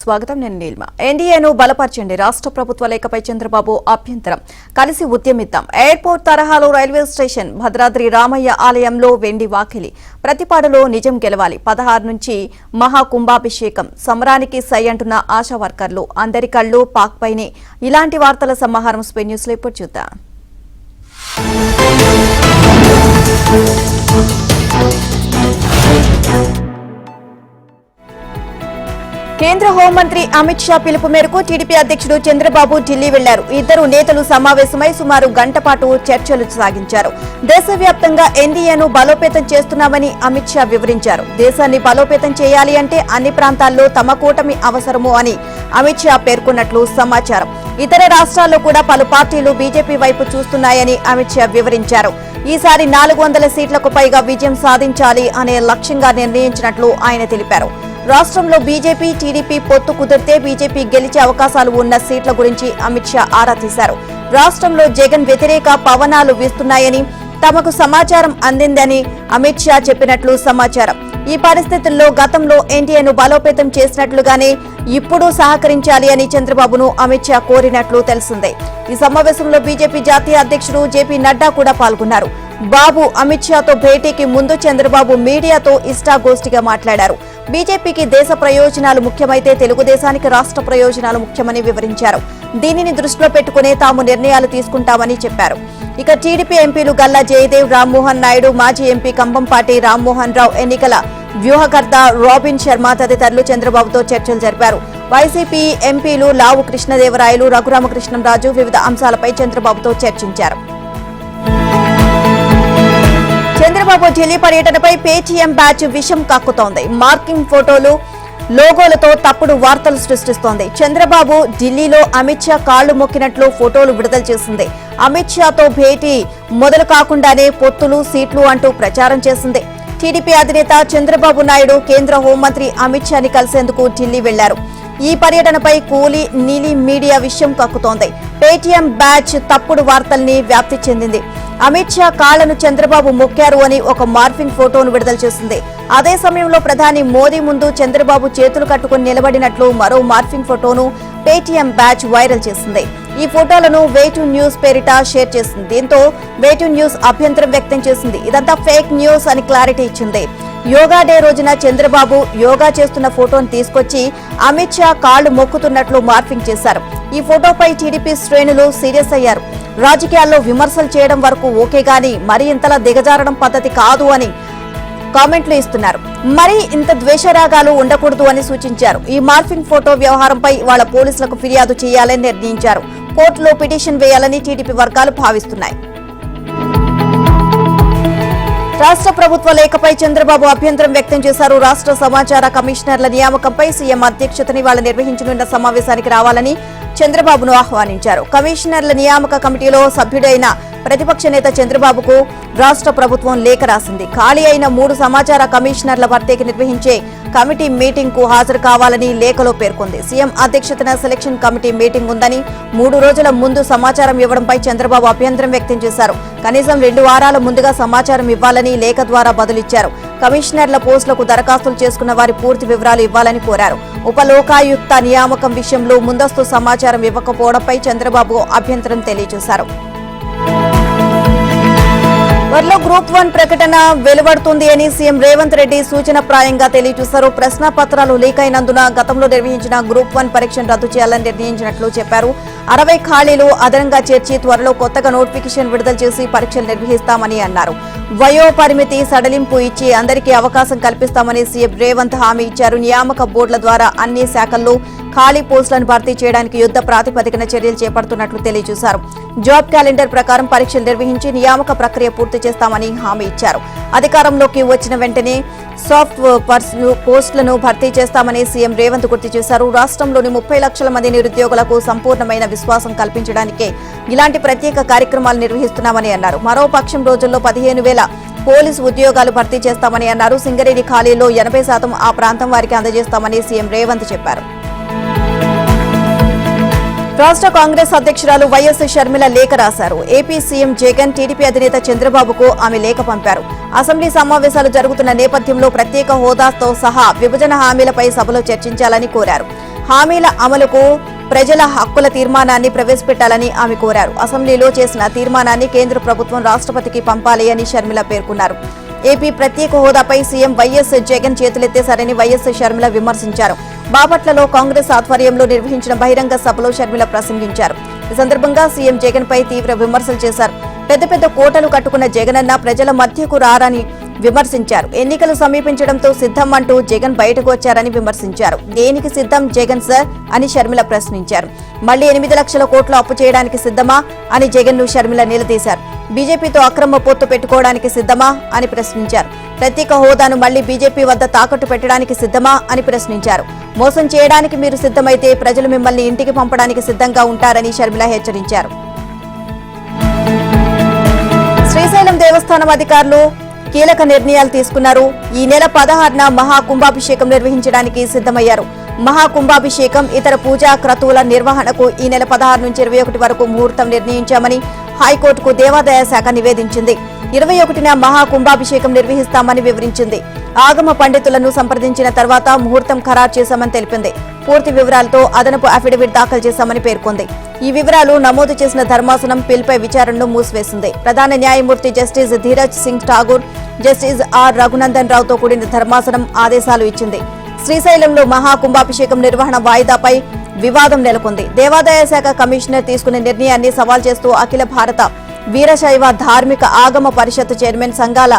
స్వాగతం నేను నీల్మ. ఎన్డీఏను బలపరచండి, రాష్ట్ర ప్రభుత్వ లేఖపై చంద్రబాబు అభ్యంతరం, కలిసి ఉద్యమిద్దాం. ఎయిర్పోర్ట్ తరహాలో రైల్వే స్టేషన్, భద్రాద్రి రామయ్య ఆలయంలో వెండి వాకిలి, ప్రతిపాడులో నిజం గెలవాలి, 16 నుంచి మహాకుంభాభిషేకం, సమరానికి సై అంటున్న ఆశా వర్కర్లు, అందరి కళ్ళు పాక్ పైనే. ఇలాంటి వార్తల సమాహారం స్పెయిన్ న్యూస్ లో ఇప్పుడు చూద్దాం. కేంద్ర హోంమంత్రి అమిత్ షా పిలుపు మేరకు టీడీపీ అధ్యక్షుడు చంద్రబాబు ఢిల్లీ వెళ్లారు. ఇద్దరు నేతలు సమావేశమై సుమారు గంట పాటు చర్చలు సాగించారు. దేశవ్యాప్తంగా ఎన్డీఏను బలోపేతం చేస్తున్నామని అమిత్ షా వివరించారు. దేశాన్ని బలోపేతం చేయాలి అంటే అన్ని ప్రాంతాల్లో తమ కూటమి అవసరము అని అమిత్ షా పేర్కొన్నట్లు సమాచారం. ఇతర రాష్ట్రాల్లో కూడా పలు పార్టీలు బీజేపీ వైపు చూస్తున్నాయని అమిత్ షా వివరించారు. ఈసారి 400 సీట్లకు పైగా విజయం సాధించాలి అనే లక్ష్యంగా నిర్ణయించినట్లు ఆయన తెలిపారు. రాష్ట్రంలో బీజేపీ టీడీపీ పొత్తు కుదిరితే బీజేపీ గెలిచే అవకాశాలు ఉన్న సీట్ల గురించి అమిత్ షా ఆరా తీశారు. రాష్ట్రంలో జగన్ వ్యతిరేక పవనాలు వీస్తున్నాయని తమకు సమాచారం అందిందని అమిత్ షా చెప్పినట్లు సమాచారం. ఈ పరిస్థితుల్లో గతంలో ఎన్డీఏను బలోపేతం చేసినట్లుగానే ఇప్పుడు సహకరించాలి అని చంద్రబాబును అమిత్ షా కోరినట్లు తెలిసిందే. ఈ సమావేశంలో బీజేపీ జాతీయ అధ్యక్షుడు జేపీ నడ్డా కూడా పాల్గొన్నారు. బాబు అమిత్ షాతో భేటీకి ముందు చంద్రబాబు మీడియాతో ఇష్టాగోష్ఠిగా మాట్లాడారు. బీజేపీకి దేశ ప్రయోజనాలు ముఖ్యమైతే తెలుగుదేశానికి రాష్ట్ర ప్రయోజనాలు ముఖ్యమని వివరించారు. దీనిని దృష్టిలో పెట్టుకునే తాము నిర్ణయాలు తీసుకుంటామని చెప్పారు. ఇక టీడీపీ ఎంపీలు గల్లా జయదేవ్, రామ్మోహన్ నాయుడు, మాజీ ఎంపీ కంభంపాటి రామ్మోహన్ రావు, ఎన్నికల వ్యూహకర్త రాబిన్ శర్మ తదితరులు చంద్రబాబుతో చర్చలు జరిపారు. వైసీపీ ఎంపీలు లావు కృష్ణదేవరాయలు, రఘురామకృష్ణంరాజు వివిధ అంశాలపై చంద్రబాబుతో చర్చించారు. చంద్రబాబు ఢిల్లీ పర్యటనపై పేటీఎం బ్యాచ్ విషం కక్కుతోంది. మార్కింగ్ ఫోటోలు, లోగోలతో తప్పుడు వార్తలు సృష్టిస్తోంది. చంద్రబాబు ఢిల్లీలో అమిత్ షా కాళ్లు మొక్కినట్లు ఫోటోలు విడుదల చేసింది. అమిత్ షాతో భేటీ మొదలు కాకుండానే పొత్తులు, సీట్లు అంటూ ప్రచారం చేసింది. టీడీపీ అధినేత చంద్రబాబు నాయుడు కేంద్ర హోంమంత్రి అమిత్ షాని కలిసేందుకు ఢిల్లీ వెళ్లారు. ఈ పర్యటనపై కూలీ నీలి మీడియా విషయం కక్కుతోంది. పేటీఎం బ్యాచ్ తప్పుడు వార్తల్ని వ్యాప్తి చెందింది. అమిత్ షా కాళ్లను చంద్రబాబు మొక్కారు అని ఒక మార్ఫింగ్ ఫోటోను విడుదల చేసింది. అదే సమయంలో ప్రధాని మోదీ ముందు చంద్రబాబు చేతులు కట్టుకుని నిలబడినట్లు మరో మార్ఫింగ్ ఫోటోను పేటీఎం బ్యాచ్ వైరల్ చేసింది. ఈ ఫోటోలను వే2 న్యూస్ పేరిట షేర్ చేసింది. దీంతో వే2 న్యూస్ అభ్యంతరం వ్యక్తం చేసింది. ఇదంతా ఫేక్ న్యూస్ అని క్లారిటీ ఇచ్చింది. యోగా డే రోజున చంద్రబాబు యోగా చేస్తున్న ఫోటోను తీసుకొచ్చి అమిత్ షా కాళ్లు మొక్కుతున్నట్లు మార్ఫింగ్ చేశారు. ఈ ఫోటోపై టీడీపీ శ్రేణులు సీరియస్ అయ్యారు. రాజకీయాల్లో విమర్శలు చేయడం వరకు ఓకే గానీ మరి ఇంతలా దిగజారడం పద్ధతి కాదు అని కామెంట్లు ఇస్తున్నారు. మరి ఇంత ద్వేషరాగాలు ఉండకూడదు అని సూచించారు. ఈ మార్ఫింగ్ ఫోటో వ్యవహారంపై వాళ్ళ పోలీసులకు ఫిర్యాదు చేయాలని నిర్ణయించారు. కోర్టులో పిటిషన్ వేయాలని టీడీపీ వర్గాలు భావిస్తున్నాయి. రాష్ట్ర ప్రభుత్వ లేఖపై చంద్రబాబు అభ్యంతరం వ్యక్తం చేశారు. రాష్ట్ర సమాచార కమిషనర్ల నియామకంపై సీఎం అధ్యక్షతని వాళ్ళు నిర్వహించనున్న సమావేశానికి రావాలని చంద్రబాబును ఆహ్వానించారు. కమిషనర్ల నియామక కమిటీలో సభ్యుడైన ప్రతిపక్ష నేత చంద్రబాబుకు రాష్ట్ర ప్రభుత్వం లేఖ రాసింది. ఖాళీ అయిన 3 సమాచార కమిషనర్ల భర్తీకి నిర్వహించే కమిటీ మీటింగ్ కు హాజరు కావాలని లేఖలో పేర్కొంది. సీఎం అధ్యక్షతన సెలక్షన్ కమిటీ మీటింగ్ ఉందని 3 రోజుల ముందు సమాచారం ఇవ్వడంపై చంద్రబాబు అభ్యంతరం వ్యక్తం చేశారు. కనీసం 2 వారాల ముందుగా సమాచారం ఇవ్వాలని లేఖ ద్వారా బదులిచ్చారు. కమిషనర్ల పోస్టులకు దరఖాస్తులు చేసుకున్న వారి పూర్తి వివరాలు ఇవ్వాలని కోరారు. ఉపలోకాయుక్త నియామకం విషయంలో ముందస్తు సమాచారం ఇవ్వకపోవడంపై చంద్రబాబు అభ్యంతరం తెలియజేశారు. త్వరలో గ్రూప్ 1 ప్రకటన వెలువడుతుంది అని సీఎం రేవంత్ రెడ్డి సూచనప్రాయంగా తెలియజేశారు. ప్రశ్నపత్రాలు లీక్ అయినందున గతంలో నిర్వహించిన గ్రూప్ 1 పరీక్షను రద్దు చేయాలని నిర్ణయించినట్లు చెప్పారు. 60 ఖాళీలు అదనంగా చేర్చి త్వరలో కొత్తగా నోటిఫికేషన్ విడుదల చేసి పరీక్షలు నిర్వహిస్తామని అన్నారు. వయో పరిమితి సడలింపు ఇచ్చి అందరికీ అవకాశం కల్పిస్తామని సీఎం రేవంత్ హామీ ఇచ్చారు. నియామక బోర్డుల ద్వారా అన్ని శాఖల్లో ఖాళీ పోస్టులను భర్తీ చేయడానికి యుద్ధ ప్రాతిపదికన చర్యలు చేపడుతున్నట్లు తెలియజేశారు. జాబ్ క్యాలెండర్ ప్రకారం పరీక్షలు నిర్వహించి నియామక ప్రక్రియ పూర్తి చేస్తామని హామీ ఇచ్చారు. అధికారంలోకి వచ్చిన వెంటనే సాఫ్ట్ పోస్టులను భర్తీ చేస్తామని సీఎం రేవంత్ గుర్తు చేశారు. రాష్ట్రంలోని 30 లక్షల మంది నిరుద్యోగులకు సంపూర్ణమైన విశ్వాసం కల్పించడానికే ఇలాంటి ప్రత్యేక కార్యక్రమాలు నిర్వహిస్తున్నామని అన్నారు. మరో పక్షం రోజుల్లో 15,000 పోలీసు ఉద్యోగాలు భర్తీ చేస్తామని అన్నారు. సింగరేణి ఖాళీలో 80% ఆ ప్రాంతం వారికి అందజేస్తామని సీఎం రేవంత్ చెప్పారు. రాష్ట్ర కాంగ్రెస్ అధ్యక్షురాలు వైఎస్ షర్మిల లేఖ రాశారు. ఏపీ సీఎం జగన్, టీడీపీ అధినేత చంద్రబాబుకు ఆమె లేఖ పంపారు. అసెంబ్లీ సమావేశాలు జరుగుతున్న నేపథ్యంలో ప్రత్యేక హోదాతో సహా విభజన హామీలపై సభలో చర్చించాలని కోరారు. హామీల అమలుకు ప్రజల హక్కుల తీర్మానాన్ని ప్రవేశపెట్టాలని ఆమె కోరారు. అసెంబ్లీలో చేసిన తీర్మానాన్ని కేంద్ర ప్రభుత్వం రాష్ట్రపతికి పంపాలి అని షర్మిల పేర్కొన్నారు. ఏపీ ప్రత్యేక హోదాపై సీఎం వైఎస్ జగన్ చేతులెత్తేశారని వైఎస్ షర్మిల విమర్శించారు. బాపట్లలో కాంగ్రెస్ ఆధ్వర్యంలో నిర్వహించిన బహిరంగ సభలో షర్మిల ప్రసంగించారు. ఈ సందర్భంగా సీఎం జగన్ పై తీవ్ర విమర్శలు చేశారు. పెద్ద పెద్ద కోటలు కట్టుకున్న జగనన్న ప్రజల మధ్యకు రారని విమర్శించారు. ఎన్నికలు సమీపించడంతో సిద్ధం అంటూ జగన్ బయటకు వచ్చారని విమర్శించారు. దేనికి సిద్ధం జగన్ సార్ అని షర్మిల ప్రశ్నించారు. మళ్లీ 8 లక్షల కోట్లు అప్పు చేయడానికి సిద్ధమా అని జగన్ ను షర్మిల నిలదీశారు. బీజేపీతో అక్రమ పొత్తు పెట్టుకోవడానికి సిద్ధమా అని ప్రశ్నించారు. ప్రత్యేక హోదాను మళ్లీ బీజేపీ వద్ద తాకట్టు పెట్టడానికి సిద్ధమా అని ప్రశ్నించారు. మోసం చేయడానికి మీరు సిద్ధమైతే ప్రజలు మిమ్మల్ని ఇంటికి పంపడానికి సిద్ధంగా ఉంటారని షర్మిల హెచ్చరించారు. శ్రీశైలం దేవస్థానం అధికారులు కీలక నిర్ణయాలు తీసుకున్నారు. ఈ నెల 16న మహాకుంభాభిషేకం నిర్వహించడానికి సిద్ధమయ్యారు. మహాకుంభాభిషేకం ఇతర పూజా క్రతువుల నిర్వహణకు ఈ నెల 16 నుంచి 21 వరకు ముహూర్తం నిర్ణయించామని హైకోర్టుకు దేవాదాయ శాఖ నివేదించింది. 21న మహాకుంభాభిషేకం నిర్వహిస్తామని వివరించింది. ఆగమ పండితులను సంప్రదించిన తర్వాత ముహూర్తం ఖరారు చేశామని తెలిపింది. పూర్తి వివరాలతో అదనపు అఫిడవిట్ దాఖలు చేశామని పేర్కొంది. ఈ వివరాలు నమోదు చేసిన ధర్మాసనం పిల్పై విచారణను మూసివేసింది. ప్రధాన న్యాయమూర్తి justice Dheeraj Singh Thakur, justice R Raghunandan రావుతో కూడిన ధర్మాసనం ఆదేశాలు ఇచ్చింది. శ్రీశైలంలో మహాకుంభాభిషేకం నిర్వహణ వాయిదాపై వివాదం నెలకొంది. దేవాదాయ శాఖ కమిషనర్ తీసుకున్న నిర్ణయాన్ని సవాల్ చేస్తూ అఖిల భారత వీరశైవ ధార్మిక ఆగమ పరిషత్ చైర్మన్ సంఘాల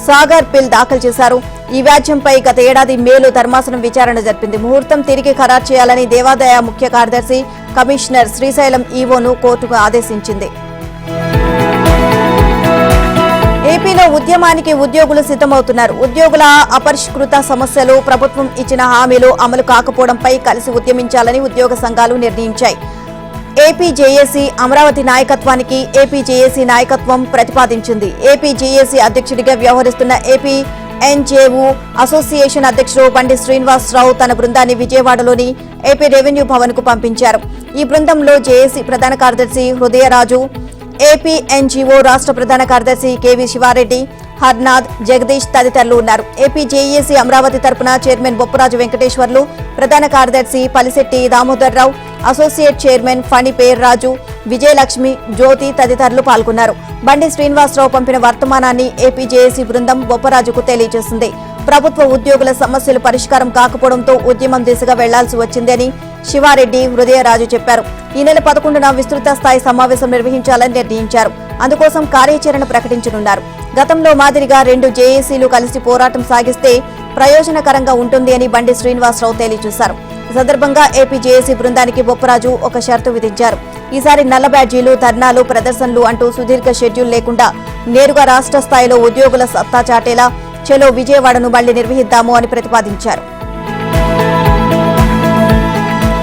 సాగర్ పిల్ దాఖలు చేశారు. ఈ వ్యాజ్యంపై గత ఏడాది మేలో ధర్మాసనం విచారణ జరిపింది. ముహూర్తం తిరిగి ఖరారు చేయాలని దేవాదాయ ముఖ్య కార్యదర్శి కమిషనర్ శ్రీశైలం ఈవోను కోర్టుకు ఆదేశించింది. ఏపీలో ఉద్యమానికి ఉద్యోగులు సిద్ధమవుతున్నారు. ఉద్యోగుల అపరిష్కృత సమస్యలు, ప్రభుత్వం ఇచ్చిన హామీలు అమలు కాకపోవడంపై కలిసి ఉద్యమించాలని ఉద్యోగ సంఘాలు నిర్ణయించాయి. ఏపీ జేఏసీ అమరావతి నాయకత్వానికి ఏపీ జేఏసీ నాయకత్వం ప్రతిపాదించింది. ఏపీ జేఏసీ అధ్యక్షుడిగా వ్యవహరిస్తున్న ఏపీ ఎన్జేయూ అసోసియేషన్ అధ్యక్షుడు బండి శ్రీనివాసరావు తన బృందాన్ని విజయవాడలోని ఏపీ రెవెన్యూ భవన్ కు పంపించారు. ఈ బృందంలో జేఏసీ ప్రధాన కార్యదర్శి హృదయరాజు, ఏపీ ఎన్జీఓ రాష్ట్ర ప్రధాన కార్యదర్శి కేవీ శివారెడ్డి, హర్నాథ్, జగదీష్ తదితరులు ఉన్నారు. ఏపీ జేఏసీ అమరావతి తరపున చైర్మన్ బొప్పరాజు వెంకటేశ్వర్లు, ప్రధాన కార్యదర్శి పలిశెట్టి దామోదర్రావు, అసోసియేట్ చైర్మన్ ఫణి పేర్రాజు, విజయలక్ష్మి, జ్యోతి తదితరులు పాల్గొన్నారు. బండి శ్రీనివాసరావు పంపిన వర్తమానాన్ని ఏపీ జేఏసీ బృందం బొప్పరాజుకు తెలియజేసింది. ప్రభుత్వ ఉద్యోగుల సమస్యలు పరిష్కారం కాకపోవడంతో ఉద్యమం దిశగా వెళ్లాల్సి వచ్చిందని శివారెడ్డి, హృదయరాజు చెప్పారు. ఈ నెల 11న విస్తృత స్థాయి సమావేశం నిర్వహించాలని నిర్ణయించారు. అందుకోసం కార్యాచరణ ప్రకటించనున్నారు. గతంలో మాదిరిగా 2 జేఏసీలు కలిసి పోరాటం సాగిస్తే ప్రయోజనకరంగా ఉంటుంది అని బండి శ్రీనివాసరావు తెలియజేశారు. ఈ సందర్భంగా ఏపీ జేఏసీ బృందానికి బొప్పరాజు ఒక షరతు విధించారు. ఈసారి నల్ల బ్యాడ్జీలు, ధర్నాలు, ప్రదర్శనలు అంటూ సుదీర్ఘ షెడ్యూల్ లేకుండా నేరుగా రాష్ట్ర స్థాయిలో ఉద్యోగుల సత్తా చాటేలా చలో విజయవాడను మళ్లీ నిర్వహిద్దాము అని ప్రతిపాదించారు.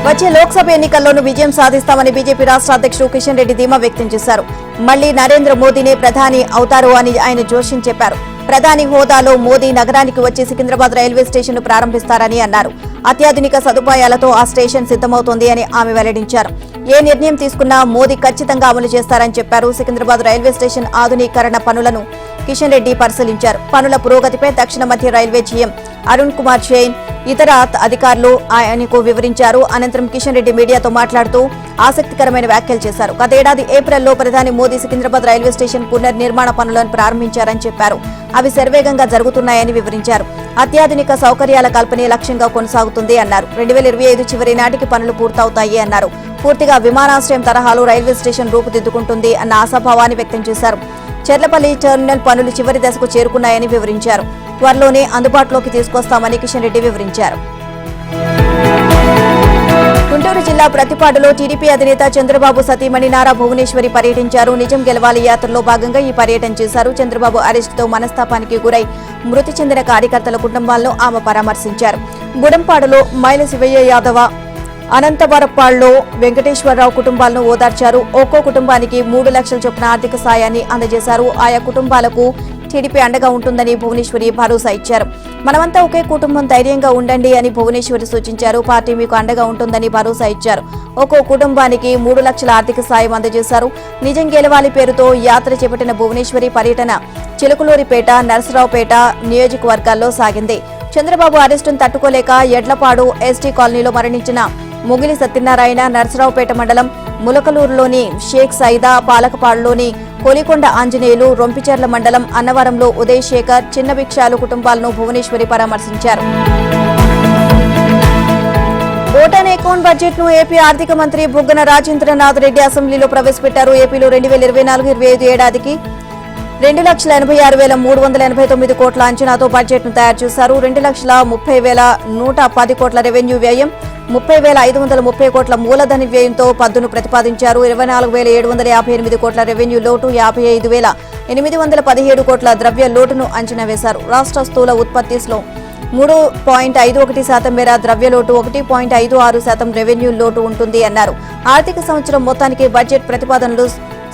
వచ్చే లోక్సభ ఎన్నికల్లోనూ విజయం సాధిస్తామని బీజేపీ రాష్ట్ర అధ్యక్షుడు కిషన్ రెడ్డి ధీమా వ్యక్తం చేశారు. మళ్లీ నరేంద్ర మోదీనే ప్రధాని అవుతారు అని ఆయన జోష్యం చెప్పారు. ప్రధాని హోదాలో మోదీ నగరానికి వచ్చి సికింద్రాబాద్ రైల్వే స్టేషన్ ను ప్రారంభిస్తారని అన్నారు. అత్యాధునిక సదుపాయాలతో ఆ స్టేషన్ సిద్ధమవుతోంది అని ఆమె వెల్లడించారు. ఏ నిర్ణయం తీసుకున్నా మోదీ ఖచ్చితంగా అమలు చేస్తారని చెప్పారు. సికింద్రాబాద్ రైల్వే స్టేషన్ ఆధునీకరణ పనులను కిషన్ రెడ్డి పరిశీలించారు. పనుల పురోగతిపై దక్షిణ మధ్య రైల్వే జీఎం అరుణ్ కుమార్ జైన్, ఇతర అధికారులు ఆయనకు వివరించారు. అనంతరం కిషన్ రెడ్డి మీడియాతో మాట్లాడుతూ ఆసక్తికరమైన వ్యాఖ్యలు చేశారు. గతేడాది ఏప్రిల్లో ప్రధాని మోదీ సికింద్రాబాద్ రైల్వే స్టేషన్ పునర్నిర్మాణ పనులను ప్రారంభించారని చెప్పారు. అవి శరవేగంగా జరుగుతున్నాయని వివరించారు. అత్యాధునిక సౌకర్యాల కల్పనే లక్ష్యంగా కొనసాగుతుంది అన్నారు. 2025 చివరి నాటికి పనులు పూర్తవుతాయి అన్నారు. పూర్తిగా విమానాశ్రయం తరహాలో రైల్వే స్టేషన్ రూపుదిద్దుకుంటుంది అన్న ఆశాభావాన్ని వ్యక్తం చేశారు. చెర్లపల్లి టెర్మినల్ పనులు చివరి దశకు చేరుకున్నాయని వివరించారు. త్వరలోనే అందుబాటులోకి తీసుకొస్తామని కిషన్ రెడ్డి వివరించారు. గుంటూరు జిల్లా ప్రతిపాడులో టీడీపీ అధినేత చంద్రబాబు సతీమణి నారా భువనేశ్వరి పర్యటించారు. నిజం గెలవాలి యాత్రలో భాగంగా ఈ పర్యటన చేశారు. చంద్రబాబు అరెస్టుతో మనస్తాపానికి గురై మృతి చెందిన కార్యకర్తల కుటుంబాలను ఆమె పరామర్శించారు. గుడంపాడులో మైల శివయ్య యాదవ, అనంతవరపాడులో వెంకటేశ్వరరావు కుటుంబాలను ఓదార్చారు. ఒక్కో కుటుంబానికి 3 లక్షల చొప్పున ఆర్థిక సాయాన్ని అందజేశారు. ఆయా కుటుంబాలకు టీడీపీ అండగా ఉంటుందని భువనేశ్వరి భరోసా ఇచ్చారు. మనమంతా ఒకే కుటుంబం, ధైర్యంగా ఉండండి అని భువనేశ్వరి సూచించారు. పార్టీ మీకు అండగా ఉంటుందని భరోసా ఇచ్చారు. ఒక్కో కుటుంబానికి 3 లక్షల ఆర్థిక సాయం అందజేశారు. నిజం గెలవాలి పేరుతో యాత్ర చేపట్టిన భువనేశ్వరి పర్యటన చిలుకలూరిపేట, నరసరావుపేట నియోజకవర్గాల్లో సాగింది. చంద్రబాబు అరెస్టును తట్టుకోలేక ఎడ్లపాడు ఎస్టీ కాలనీలో మరణించిన ముగిలి సత్యనారాయణ, నర్సరావుపేట మండలం ములకలూరులోని షేక్ సైదా, పాలకపాడులోని కొలికొండ ఆంజనేయులు, రొంపిచెర్ల మండలం అన్నవరంలో ఉదయ్ శేఖర్, చిన్న భిక్షాలు కుటుంబాలను భువనేశ్వరి పరామర్శించారు. ఓటాన్ అకౌంట్ బడ్జెట్ ను ఏపీ ఆర్థిక మంత్రి బుగ్గన రాజేంద్రనాథ్ రెడ్డి అసెంబ్లీలో ప్రవేశపెట్టారు. ఏపీలో 2024-25 ఏడాదికి 2,86,389 కోట్ల అంచనాతో బడ్జెట్ ను తయారు చేశారు. 2,30,110 కోట్ల రెవెన్యూ వ్యయం, 30,530 కోట్ల మూలధన వ్యయంతో పద్దును ప్రతిపాదించారు. 24,758 కోట్ల రెవెన్యూ లోటు, 55,817 కోట్ల ద్రవ్య లోటును అంచనా వేశారు. రాష్ట్ర స్థూల ఉత్పత్తిలో 3.51% మేర ద్రవ్యలోటు, 1.56% రెవెన్యూ లోటు ఉంటుంది అన్నారు. ఆర్థిక సంవత్సరం మొత్తానికి బడ్జెట్ ప్రతిపాదనలు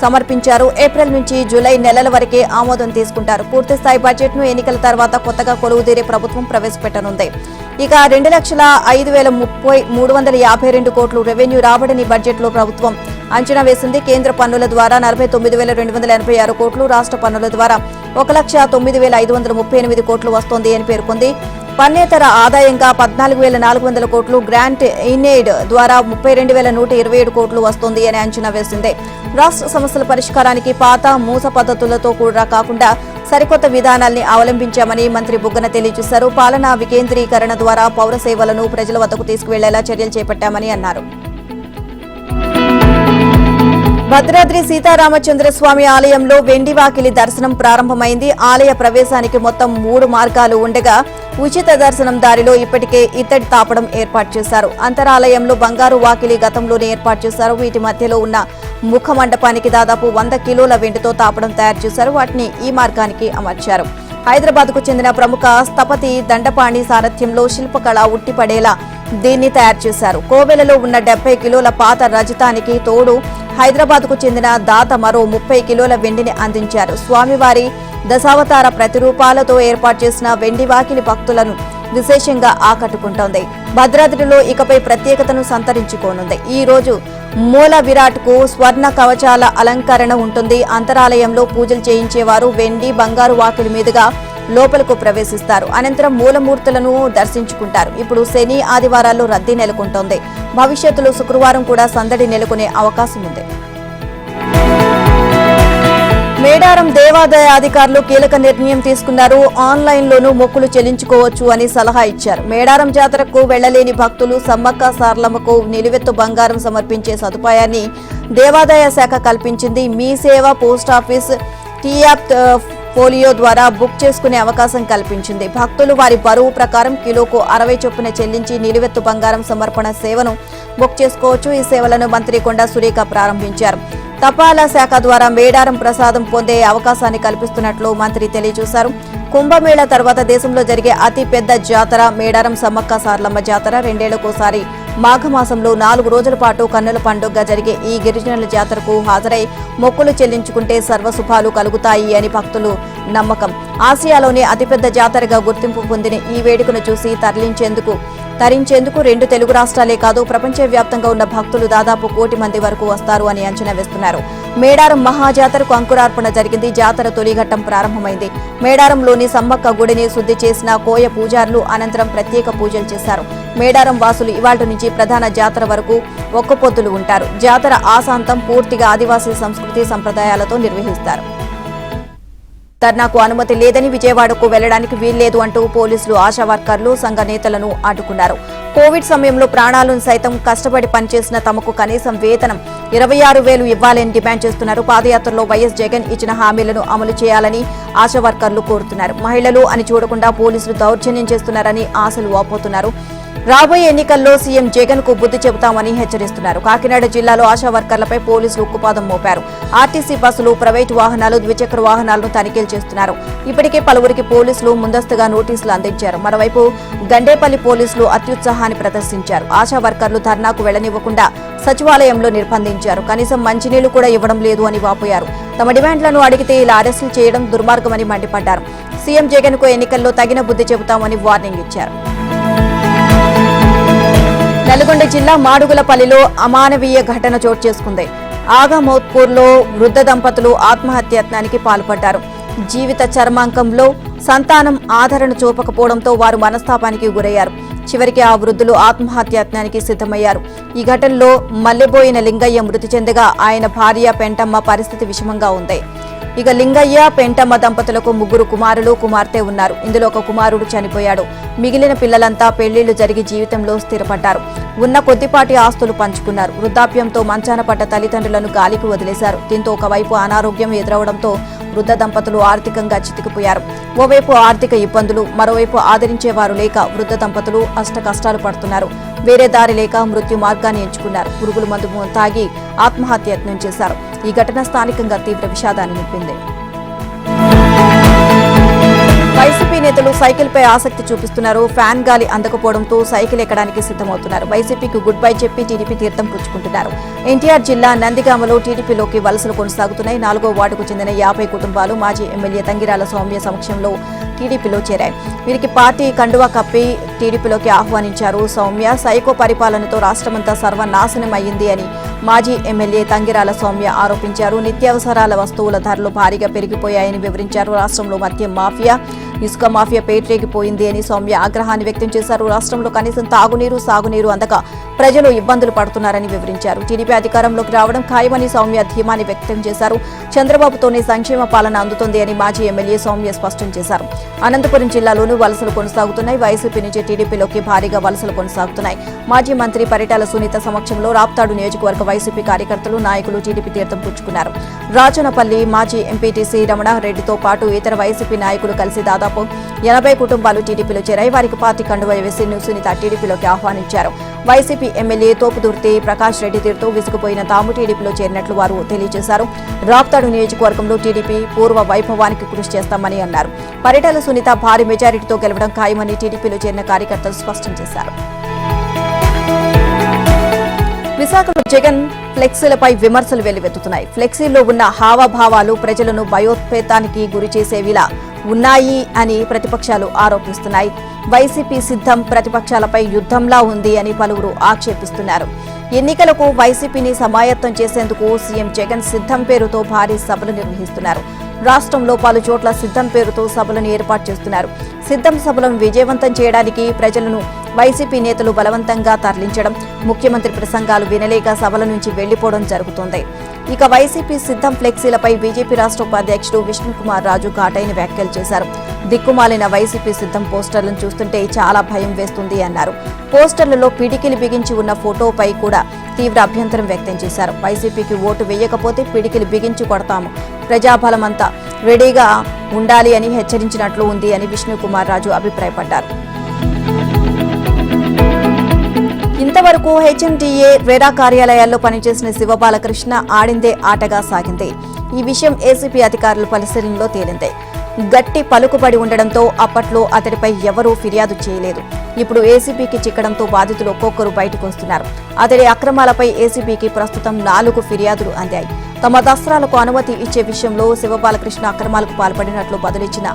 సమర్పించారు. ఏప్రిల్ నుంచి జూలై నెలల వరకే ఆమోదం తీసుకుంటారు. పూర్తిస్థాయి బడ్జెట్ ను ఎన్నికల తర్వాత కొత్తగా కొలువుదీరే ప్రభుత్వం ప్రవేశపెట్టనుంది. ఇక 2,05,352 కోట్లు రెవెన్యూ రాబడిని బడ్జెట్ లో ప్రభుత్వం అంచనా వేసింది. కేంద్ర పన్నుల ద్వారా 49,286 కోట్లు, రాష్ట్ర పన్నుల ద్వారా 1,09,538 కోట్లు వస్తోంది అని పేర్కొంది. పన్నేతర ఆదాయంగా 14,400 కోట్లు, గ్రాంట్ ఇన్ ఎయిడ్ ద్వారా 32,127 కోట్లు వస్తోంది అని అంచనా వేసింది. రాష్ట్ర సమస్యల పరిష్కారానికి పాత మూస పద్ధతులతో కూడా కాకుండా సరికొత్త విధానాల్ని అవలంబించామని మంత్రి బుగ్గన తెలియజేశారు. పాలనా వికేంద్రీకరణ ద్వారా పౌర సేవలను ప్రజల వద్దకు తీసుకువెళ్లేలా చర్యలు చేపట్టామని అన్నారు. భద్రాద్రి సీతారామచంద్రస్వామి ఆలయంలో వెండి వాకిలి దర్శనం ప్రారంభమైంది. ఆలయ ప్రవేశానికి మొత్తం 3 మార్గాలు ఉండగా ఉచిత దర్శనం దారిలో ఇప్పటికే ఇత్తడి తాపడం ఏర్పాటు చేశారు. అంతరాలయంలో బంగారు వాకిలి గతంలోనే ఏర్పాటు చేశారు. వీటి మధ్యలో ఉన్న ముఖ మండపానికి దాదాపు 100 కిలోల వెండితో తాపడం తయారు చేశారు. వాటిని ఈ మార్గానికి అమర్చారు. హైదరాబాద్ కు చెందిన ప్రముఖ స్థపతి దండపాణి సారథ్యంలో శిల్పకళ ఉట్టిపడేలా దీన్ని తయారు చేశారు. కోవెలలో ఉన్న 70 కిలోల పాత రజతానికి తోడు హైదరాబాద్ కు చెందిన దాత మరో 30 కిలోల వెండిని అందించారు. స్వామివారి దశావతార ప్రతిరూపాలతో ఏర్పాటు చేసిన వెండి వాకిలి భక్తులను విశేషంగా ఆకట్టుకుంటోంది. భద్రాద్రిలో ఇకపై ప్రత్యేకతను సంతరించుకోనుంది. ఈ రోజు మూల విరాట్ కు స్వర్ణ కవచాల అలంకరణ ఉంటుంది. అంతరాలయంలో పూజలు చేయించేవారు వెండి, బంగారు వాకిలి మీదుగా లోపలకు ప్రవేశిస్తారు. అనంతరం మూలమూర్తులను దర్శించుకుంటారు. ఇప్పుడు శని, ఆదివారాల్లో రద్దీ నెలకొంటోంది. భవిష్యత్తులో శుక్రవారం కూడా సందడి నెలకొనే అవకాశం ఉంది. మేడారం దేవాదాయ అధికారులు కీలక నిర్ణయం తీసుకున్నారు. ఆన్లైన్లోనూ మొక్కులు చెల్లించుకోవచ్చు అని సలహా ఇచ్చారు. మేడారం జాతరకు వెళ్లలేని భక్తులు సమ్మక్క సార్లమ్మకు నిలువెత్తు బంగారం సమర్పించే సదుపాయాన్ని దేవాదాయ శాఖ కల్పించింది. మీ సేవ పోస్టాఫీస్ టీయాప్ పోలియో ద్వారా బుక్ చేసుకునే అవకాశం కల్పించింది. భక్తులు వారి బరువు ప్రకారం కిలోకు 60 చొప్పున చెల్లించి నిలువెత్తు బంగారం సమర్పణ సేవను బుక్ చేసుకోవచ్చు. ఈ సేవలను మంత్రి కొండా సురేఖ ప్రారంభించారు. తపాలా శాఖ ద్వారా మేడారం ప్రసాదం పొందే అవకాశాన్ని కల్పిస్తున్నట్లు మంత్రి తెలియజేశారు. కుంభమేళా తర్వాత దేశంలో జరిగే అతి పెద్ద జాతర మేడారం సమ్మక్క సార్లమ్మ జాతర. 2 ఏళ్లకోసారి మాఘమాసంలో 4 రోజుల పాటు కన్నుల పండుగగా జరిగే ఈ గిరిజనుల జాతరకు హాజరై మొక్కులు చెల్లించుకుంటే సర్వశుభాలు కలుగుతాయి అని భక్తులు నమ్మకం. ఆసియాలోనే అతిపెద్ద జాతరగా గుర్తింపు పొందిన ఈ వేడుకను చూసి తరించేందుకు 2 తెలుగు రాష్ట్రాలే కాదు ప్రపంచవ్యాప్తంగా ఉన్న భక్తులు దాదాపు 1 కోటి మంది వరకు వస్తారు అని అంచనా వేస్తున్నారు. మేడారం మహాజాతరకు అంకురార్పణ జరిగింది. జాతర తొలిఘట్టం ప్రారంభమైంది. మేడారంలోని సమ్మక్క గుడిని శుద్ధి చేసిన కోయ పూజారులు అనంతరం ప్రత్యేక పూజలు చేశారు. మేడారం వాసులు ఇవాళ్టి నుంచి ప్రధాన జాతర వరకు ఒక్కపొద్దులు ఉంటారు. జాతర ఆశాంతం పూర్తిగా ఆదివాసీ సంస్కృతి సంప్రదాయాలతో నిర్వహిస్తారు. ధర్నాకు అనుమతి లేదని, విజయవాడకు వెళ్లడానికి వీల్లేదు అంటూ పోలీసులు, ఆశా వర్కర్లు, సంఘ నేతలను అడ్డుకున్నారు. కోవిడ్ సమయంలో ప్రాణాలను సైతం కష్టపడి పనిచేసిన తమకు కనీసం వేతనం 26,000 ఇవ్వాలని డిమాండ్ చేస్తున్నారు. పాదయాత్రలో వైఎస్ జగన్ ఇచ్చిన హామీలను అమలు చేయాలని ఆశా వర్కర్లు కోరుతున్నారు. మహిళలు అని చూడకుండా పోలీసులు దౌర్జన్యం చేస్తున్నారని ఆశలు వాపోతున్నారు. రాబోయే ఎన్నికల్లో సీఎం జగన్ కు బుద్ధి చెబుతామని హెచ్చరిస్తున్నారు. కాకినాడ జిల్లాలో ఆశా వర్కర్లపై పోలీసులు ఉక్కుపాదం మోపారు. ఆర్టీసీ బస్సులు, ప్రైవేటు వాహనాలు, ద్విచక్ర వాహనాలను తనిఖీలు చేస్తున్నారు. ఇప్పటికే పలువురికి పోలీసులు ముందస్తుగా నోటీసులు అందించారు. మరోవైపు గండేపల్లి పోలీసులు అత్యుత్సాహాన్ని ప్రదర్శించారు. ఆశా వర్కర్లు ధర్నాకు వెళ్లనివ్వకుండా సచివాలయంలో నిర్బంధించారు. కనీసం మంచినీళ్లు కూడా ఇవ్వడం లేదు అని వాపోయారు. తమ డిమాండ్లను అడిగితే ఇలా అరెస్టులు చేయడం దుర్మార్గమని మండిపడ్డారు. సీఎం జగన్ కు ఎన్నికల్లో తగిన బుద్ధి చెబుతామని వార్నింగ్ ఇచ్చారు. నల్గొండ జిల్లా మాడుగులపల్లిలో అమానవీయ ఘటన చోటు చేసుకుంది. ఆగమోత్పూర్లో వృద్ధ దంపతులు ఆత్మహత్యత్నానికి పాల్పడ్డారు. జీవిత చర్మాంకంలో సంతానం ఆదరణ చూపకపోవడంతో వారు మనస్తాపానికి గురయ్యారు. చివరికి ఆ వృద్ధులు ఆత్మహత్యాయత్నానికి సిద్ధమయ్యారు. ఈ ఘటనలో మల్లెబోయిన లింగయ్య మృతి చెందగా ఆయన భార్య పెంటమ్మ పరిస్థితి విషమంగా ఉంది. ఇక లింగయ్య పెంటమ్మ దంపతులకు 3 కుమారులు కుమార్తె ఉన్నారు. ఇందులో ఒక కుమారుడు చనిపోయాడు. మిగిలిన పిల్లలంతా పెళ్లిళ్లు జరిగి జీవితంలో స్థిరపడ్డారు. ఉన్న కొద్దిపాటి ఆస్తులు పంచుకున్నారు. వృద్ధాప్యంతో మంచాన పడ్డ తల్లిదండ్రులను గాలికి వదిలేశారు. దీంతో ఒకవైపు అనారోగ్యం ఎదురవడంతో వృద్ధ దంపతులు ఆర్థికంగా చితికిపోయారు. ఓవైపు ఆర్థిక ఇబ్బందులు, మరోవైపు ఆదరించేవారు లేక వృద్ధ దంపతులు కష్టాలు పడుతున్నారు. వేరే దారి లేక మృత్యు మార్గాన్ని ఎంచుకున్నారు. పురుగుల మందు తాగి ఆత్మహత్యయత్నం చేశారు. ఈ ఘటన స్థానికంగా తీవ్ర విషాదాన్ని నింపింది. వైసీపీ నేతలు సైకిల్పై ఆసక్తి చూపిస్తున్నారు. ఫ్యాన్ గాలి అందకపోవడంతో సైకిల్ ఎక్కడానికి సిద్ధమవుతున్నారు. వైసీపీకి గుడ్ బై చెప్పి టీడీపీ తీర్థం పుచ్చుకుంటున్నారు. ఎన్టీఆర్ జిల్లా నందిగామలో టీడీపీలోకి వలసలు కొనసాగుతున్నాయి. 4వ వార్డుకు చెందిన 50 కుటుంబాలు మాజీ ఎమ్మెల్యే తంగిరాల సౌమ్య సమక్షంలో టీడీపీలో చేరాయి. వీరికి పార్టీ కండువా కప్పి టీడీపీలోకి ఆహ్వానించారు. సౌమ్య సైకో పరిపాలనతో రాష్ట్రమంతా సర్వనాశనం అయ్యింది అని మాజీ ఎమ్మెల్యే తంగిరాల సౌమ్య ఆరోపించారు. నిత్యావసరాల వస్తువుల ధరలు భారీగా పెరిగిపోయాయని వివరించారు. రాష్ట్రంలో మద్యం మాఫియా, ఇసుక మాఫియా పేటరేగిపోయింది అని సౌమ్య ఆగ్రహాన్ని వ్యక్తం చేశారు. రాష్ట్రంలో కనీసం తాగునీరు, సాగునీరు అందక ప్రజలు ఇబ్బందులు పడుతున్నారని వివరించారు. టీడీపీ అధికారంలోకి రావడం ఖాయమని సౌమ్య ధీమాని వ్యక్తం చేశారు. చంద్రబాబుతోనే సంక్షేమ పాలన అందుతుంది అని మాజీ ఎమ్మెల్యే సౌమ్య స్పష్టం చేశారు. అనంతపురం జిల్లాలోనూ వలసలు కొనసాగుతున్నాయి. వైసీపీ నుంచి టీడీపీలోకి భారీగా వలసలు కొనసాగుతున్నాయి. మాజీ మంత్రి పరిటాల సునీత సమక్షంలో రాప్తాడు నియోజకవర్గ వైసీపీ కార్యకర్తలు, నాయకులు టీడీపీ తీర్థం పుచ్చుకున్నారు. రాజనపల్లి మాజీ ఎంపీటీసీ రమణారెడ్డితో పాటు ఇతర వైసీపీ నాయకులు కలిసి దాదాపు 80 కుటుంబాలు టీడీపీలో చేరాయి. వారికి పార్టీ కండువా వేసి సునీత టీడీపీలోకి ఆహ్వానించారు. వైసీపీ ఎమ్మెల్యే తోపుదుర్తి ప్రకాష్ రెడ్డి తీరుతో విసిగిపోయిన తాము టీడీపీలో చేరినట్లు వారు తెలియజేశారు. రాప్తాడు నియోజకవర్గంలో టీడీపీ పూర్వ వైభవానికి కృషి చేస్తామని అన్నారు. పరిటాల సునీత భారీ మెజారిటీతో గెలవడం ఖాయమని టీడీపీలో చేరిన కార్యకర్తలు స్పష్టం చేశారు. విశాఖలో జగన్ ఫ్లెక్సీలపై విమర్శలు వెల్లువెత్తుతున్నాయి. ఫ్లెక్సీల్లో ఉన్న హావభావాలు ప్రజలను భయోత్పేతానికి గురిచేసేవిలా ఉన్నాయి అని ప్రతిపక్షాలు ఆరోపిస్తున్నాయి. వైసీపీ సిద్ధం ప్రతిపక్షాలపై యుద్ధంలా ఉంది అని పలువురు ఆక్షేపిస్తున్నారు. ఎన్నికలకు వైసీపీని సమాయత్తం చేసేందుకు సీఎం జగన్ సిద్ధం పేరుతో భారీ సభలు నిర్వహిస్తున్నారు. రాష్ట్రంలో పలు చోట్ల సిద్ధం పేరుతో సభలను ఏర్పాటు చేస్తున్నారు. సిద్ధం సభలను విజయవంతం చేయడానికి ప్రజలను వైసీపీ నేతలు బలవంతంగా తరలించడం, ముఖ్యమంత్రి ప్రసంగాలు వినలేక సభల నుంచి వెళ్లిపోవడం జరుగుతోంది. ఇక వైసీపీ సిద్ధం ఫ్లెక్సీలపై బీజేపీ రాష్ట్ర ఉపాధ్యక్షుడు విష్ణుకుమార్ రాజు ఘాటైన వ్యాఖ్యలు చేశారు. దిక్కుమాలిన వైసీపీ సిద్ధం పోస్టర్లను చూస్తుంటే చాలా భయం వేస్తుంది అన్నారు. పోస్టర్లలో పిడికిలి బిగించి ఉన్న ఫోటోపై కూడా తీవ్ర అభ్యంతరం వ్యక్తం చేశారు. వైసీపీకి ఓటు వేయకపోతే పిడికిలి బిగించి కొడతాము, ప్రజాబలమంతా రెడీగా ఉండాలి అని హెచ్చరించినట్లు ఉంది అని విష్ణుకుమార్ రాజు అభిప్రాయపడ్డారు. ఇంతవరకు హెచ్ఎండిఏ రెరా కార్యాలయాల్లో పనిచేసిన శివబాలకృష్ణ ఆడిందే ఆటగా సాగింది. ఈ విషయం ఏసీపీ అధికారుల పరిశీలనలో తేలింది. గట్టి పలుకుబడి ఉండడంతో అప్పట్లో అతడిపై ఎవరూ ఫిర్యాదు చేయలేదు. ఇప్పుడు ఏసీబీకి చిక్కడంతో బాధితులు ఒక్కొక్కరు బయటకు వస్తున్నారు. అతడి అక్రమాలపై ఏసీబీకి ప్రస్తుతం 4 ఫిర్యాదులు అందాయి. తమ దస్త్రాలకు అనుమతి ఇచ్చే విషయంలో శివబాలకృష్ణ అక్రమాలకు పాల్పడినట్లు బదులిచ్చిన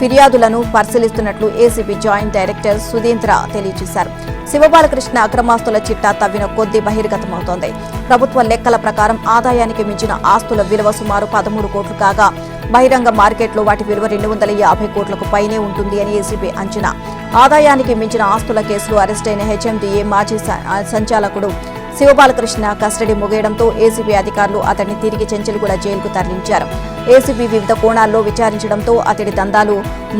ఫిర్యాదులను పరిశీలిస్తున్నట్లు ఏసీబీ జాయింట్ డైరెక్టర్ సుధీంద్ర తెలియజేశారు. శివబాలకృష్ణ అక్రమాస్తుల చిట్టా తవ్విన కొద్దీ బహిర్గతమవుతోంది. ప్రభుత్వ లెక్కల ప్రకారం ఆదాయానికి మించిన ఆస్తుల విలువ సుమారు 13 కోట్లు కాగా బహిరంగ మార్కెట్లో వాటి విలువ 250 కోట్లకు పైనే ఉంటుంది అని ఏసీబీ అంచనా. ఆదాయానికి మించిన ఆస్తుల కేసులో అరెస్టైన హెచ్ఎండిఏ మాజీ సంచాలకుడు శివబాలకృష్ణ కస్టడీ ముగియడంతో ఏసీబీ అధికారులు అతడిని తిరిగి చెంచల్గూడ జైలుకు తరలించారు. ఏసీబీ వివిధ కోణాల్లో విచారించడంతో అతడి దందాలు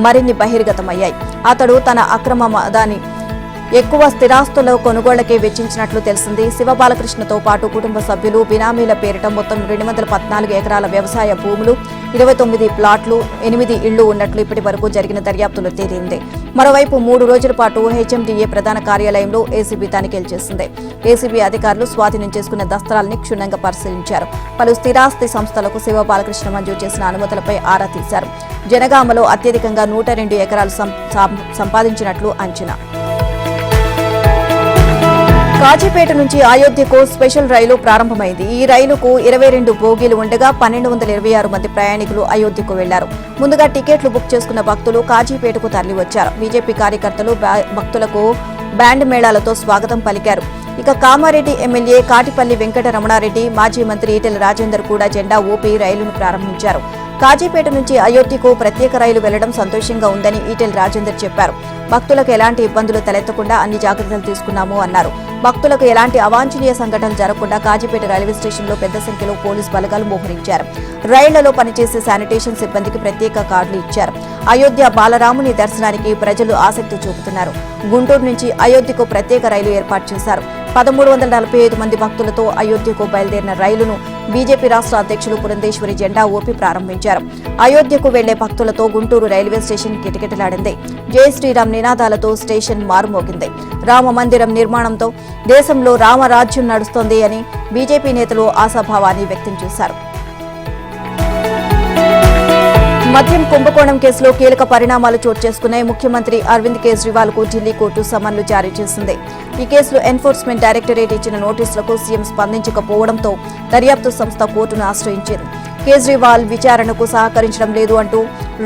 మరిన్ని బహిర్గతమయ్యాయి. అతడు తన అక్రమ దాని ఎక్కువ స్థిరాస్తుల కొనుగోళ్లకే వెచ్చించినట్లు తెలిసింది. శివబాలకృష్ణతో పాటు కుటుంబ సభ్యులు బినామీల పేరిట మొత్తం 214 ఎకరాల వ్యవసాయ భూములు, 29 ప్లాట్లు, 8 ఇళ్లు ఉన్నట్లు ఇప్పటి వరకు జరిగిన దర్యాప్తులో తేలింది. మరోవైపు 3 రోజుల పాటు హెచ్ఎండిఏ ప్రధాన కార్యాలయంలో ఏసీబీ తనిఖీలు చేసింది. ఏసీబీ అధికారులు స్వాధీనం చేసుకున్న దస్త్రాలని క్షుణ్ణంగా పరిశీలించారు. పలు స్థిరాస్తి సంస్థలకు శివబాలకృష్ణ మంజూరు చేసిన అనుమతులపై ఆరా తీశారు. జనగామలో అత్యధికంగా 102 ఎకరాలు సంపాదించినట్లు అంచనా. కాజీపేట నుంచి అయోధ్యకు స్పెషల్ రైలు ప్రారంభమైంది. ఈ రైలుకు 22 బోగీలు ఉండగా 1226 మంది ప్రయాణికులు అయోధ్యకు వెళ్లారు. ముందుగా టికెట్లు బుక్ చేసుకున్న భక్తులు కాజీపేటకు తరలివచ్చారు. బీజేపీ కార్యకర్తలు భక్తులకు బ్యాండ్ మేళాలతో స్వాగతం పలికారు. ఇక కామారెడ్డి ఎమ్మెల్యే కాటిపల్లి వెంకట రమణారెడ్డి, మాజీ మంత్రి ఈటెల రాజేందర్ కూడా జెండా ఊపి రైలును ప్రారంభించారు. కాజీపేట నుంచి అయోధ్యకు ప్రత్యేక రైలు వెళ్లడం సంతోషంగా ఉందని ఈటెల రాజేందర్ చెప్పారు. భక్తులకు ఎలాంటి ఇబ్బందులు తలెత్తకుండా అన్ని జాగ్రత్తలు తీసుకున్నాము అన్నారు. భక్తులకు ఎలాంటి అవాంఛనీయ సంఘటనలు జరగకుండా కాజీపేట రైల్వే స్టేషన్లో పెద్ద సంఖ్యలో పోలీసు బలగాలు మోహరించారు. రైళ్లలో పనిచేసే శానిటేషన్ సిబ్బందికి ప్రత్యేక కార్డులు ఇచ్చారు. అయోధ్య బాలరాముని దర్శనానికి ప్రజలు ఆసక్తి చూపుతున్నారు. గుంటూరు నుంచి అయోధ్యకు ప్రత్యేక రైలు ఏర్పాటు చేశారు. 1345 మంది భక్తులతో అయోధ్యకు బయలుదేరిన రైలును బీజేపీ రాష్ట్ర అధ్యక్షులు పురంధేశ్వరి జెండా ఊపి ప్రారంభించారు. అయోధ్యకు వెళ్లే భక్తులతో గుంటూరు రైల్వే స్టేషన్ కిటకిటలాడింది. జై శ్రీరామ్ నినాదాలతో స్టేషన్ మారుమోగింది. రామ మందిరం నిర్మాణంతో దేశంలో రామరాజ్యం నడుస్తోంది అని బీజేపీ నేతలు ఆశాభావాన్ని వ్యక్తం చేశారు. మద్యం కుంభకోణం కేసులో కీలక పరిణామాలు చోటు చేసుకున్నాయి. ముఖ్యమంత్రి అరవింద్ కేజ్రీవాల్ కు ఢిల్లీ కోర్టు సమన్లు జారీ చేసింది. ఈ కేసులో ఎన్ఫోర్స్మెంట్ డైరెక్టరేట్ ఇచ్చిన నోటీసులకు సీఎం స్పందించకపోవడంతో దర్యాప్తు సంస్థ కోర్టును ఆశ్రయించింది. కేజ్రీవాల్ విచారణకు సహకరించడం లేదు అంటూ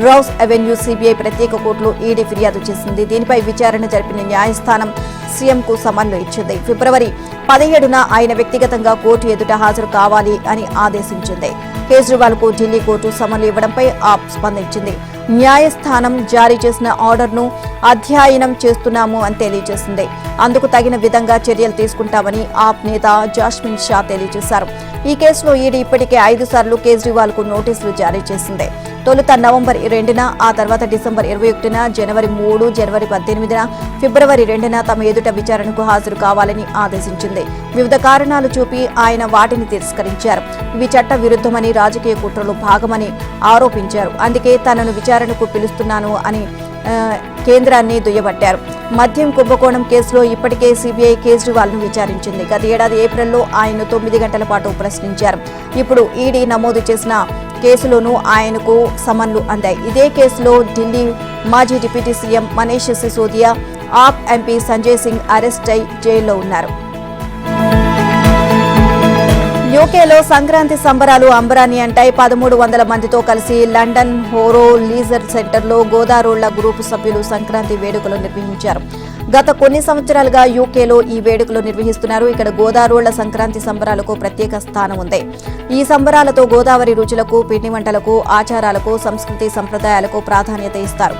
రౌస్ అవెన్యూ సీబీఐ ప్రత్యేక కోర్టులో ఈడీ ఫిర్యాదు చేసింది. దీనిపై విచారణ జరిపిన న్యాయస్థానం సీఎంకు సమన్లు ఇచ్చింది. ఫిబ్రవరి 17న ఆయన వ్యక్తిగతంగా కోర్టు ఎదుట హాజరు కావాలి అని ఆదేశించింది. కేజ్రీవాల్ కు ఢిల్లీ కోర్టు సమన్లు ఇవ్వడంపై ఆప్ స్పందించింది. న్యాయస్థానం జారీ చేసిన ఆర్డర్ను అధ్యయనం చేస్తున్నాము అని తెలియజేసింది. అందుకు తగిన విధంగా చర్యలు తీసుకుంటామని ఆప్ నేత జాస్మిన్ షా తెలియజేశారు. ఈ కేసులో ఈడీ ఇప్పటికే 5 సార్లు కేజ్రీవాల్ కు నోటీసులు జారీ చేసింది. తొలుత నవంబర్ 2న, ఆ తర్వాత డిసెంబర్ 21న, జనవరి 3, జనవరి 18న, ఫిబ్రవరి 2న తమ ఎదుట విచారణకు హాజరు కావాలని ఆదేశించింది. వివిధ కారణాలు చూపి ఆయన వాటిని తిరస్కరించారు. ఇవి చట్ట విరుద్ధమని, రాజకీయ కుట్రలో భాగమని ఆరోపించారు. అందుకే తనను విచారణకు పిలుస్తున్నాను అని కేంద్రాన్ని దుయ్యబట్టారు. మద్యం కుంభకోణం కేసులో ఇప్పటికే సీబీఐ కేజ్రీవాల్ ను విచారించింది. గత ఏడాది ఏప్రిల్లో ఆయన్ను 9 గంటల పాటు ప్రశ్నించారు. ఇప్పుడు ఈడీ నమోదు చేసిన కేసులోనూ ఆయనకు సమన్లు అందాయి. ఇదే కేసులో ఢిల్లీ మాజీ డిప్యూటీ సీఎం మనీష్ సిసోదియా, ఆప్ ఎంపీ సంజయ్ సింగ్ అరెస్ట్ అయి జైల్లో ఉన్నారు. యూకేలో సంక్రాంతి సంబరాలు అంబరాన్ని అంటాయి. 1300 మందితో కలిసి లండన్ హోరో లీజర్ సెంటర్లో గోదారోళ్ల గ్రూపు సభ్యులు సంక్రాంతి వేడుకలు నిర్వహించారు. గత కొన్ని సంవత్సరాలుగా యూకేలో ఈ వేడుకలు నిర్వహిస్తున్నారు. ఇక్కడ గోదారోళ్ల సంక్రాంతి సంబరాలకు ప్రత్యేక స్థానం ఉంది. ఈ సంబరాలతో గోదావరి రుచులకు, పిండి వంటలకు, ఆచారాలకు, సంస్కృతి సంప్రదాయాలకు ప్రాధాన్యత ఇస్తారు.